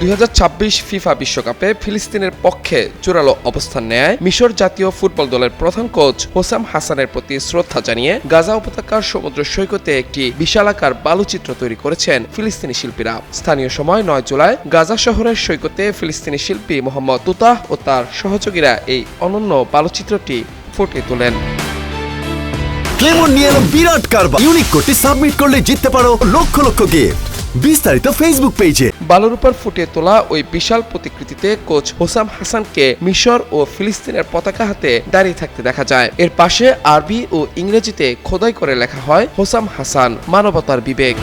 2026 FIFA বিশ্বকাপে ফিলিস্তিনের পক্ষে জোরালো অবস্থান নেয় মিশর জাতীয় ফুটবল দলের প্রধান কোচ হোসাম হাসানের প্রতি শ্রদ্ধা জানিয়ে গাজা উপত্যকার সমুদ্র সৈকতে একটি বিশালাকার বালুচিত্র তৈরি করেছেন ফিলিস্তিনি শিল্পীরা। স্থানীয় সময় 9 জুলাই গাজা শহরের সৈকতে ফিলিস্তিনি শিল্পী মোহাম্মদ তুতাহ ও তার সহযোগীরা এই অনন্য বালুচিত্রটি ফুটিয়ে তোলেন। ক্লেমন নিয়ে এলো বিরাট কারবার। ইউনিক কোডটি সাবমিট করলে জিততে পারো লক্ষ লক্ষ গিফট। বিস্তারিত ফেসবুক পেজে। বালুর উপর ফুটিয়ে তোলা ওই বিশাল প্রতিকৃতিতে কোচ হোসাম হাসানকে মিশর ও ফিলিস্তিনের পতাকা হাতে দাঁড়িয়ে থাকতে দেখা যায়। এর পাশে আরবি ও ইংরেজিতে খোদাই করে লেখা হয় হোসাম হাসান, মানবতার বিবেক।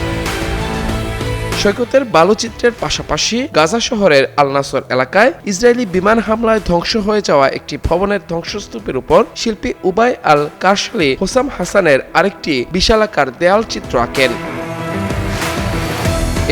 সৈকতের বালুচিত্রের পাশাপাশি গাজা শহরের আল নাসর এলাকায় ইসরায়েলি বিমান হামলায় ধ্বংস হয়ে যাওয়া একটি ভবনের ধ্বংসস্তূপের উপর শিল্পী উবাই আল কারশালি হোসাম হাসানের আরেকটি বিশালাকার দেয়াল চিত্র আঁকেন।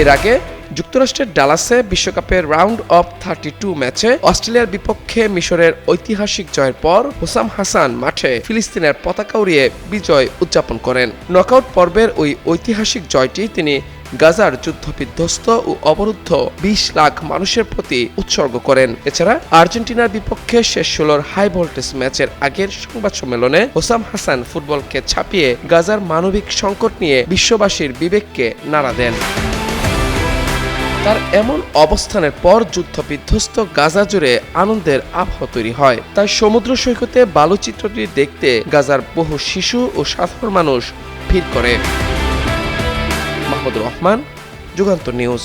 এর আগে যুক্তরাষ্ট্রের ডালাসে বিশ্বকাপের রাউন্ড অফ 32 ম্যাচে অস্ট্রেলিয়ার বিপক্ষে মিশরের ঐতিহাসিক জয়ের পর হোসাম হাসান মাঠে ফিলিস্তিনের পতাকা উড়িয়ে বিজয় উদযাপন করেন। নকআউট পর্বের ওই ঐতিহাসিক জয়টি তিনি গাজার যুদ্ধবিধ্বস্ত ও অবরুদ্ধ 20 লাখ মানুষের প্রতি উৎসর্গ করেন। এছাড়া আর্জেন্টিনার বিপক্ষে শেষ 16 হাই ভোল্টেজ ম্যাচের আগের সংবাদ সম্মেলনে হোসাম হাসান ফুটবলকে ছাপিয়ে গাজার মানবিক সংকট নিয়ে বিশ্ববাসীর বিবেককে নাড়া দেন। তার এমন অবস্থানের পর যুদ্ধবিধ্বস্ত গাজা জুড়ে আনন্দের আবহাওয়া তৈরি হয়। তাই সমুদ্র সৈকতে বালুচিত্রটি দেখতে গাজার বহু শিশু ও সাধারণ মানুষ ভিড় করে। মাহমুদুর রহমান, যুগান্তর নিউজ।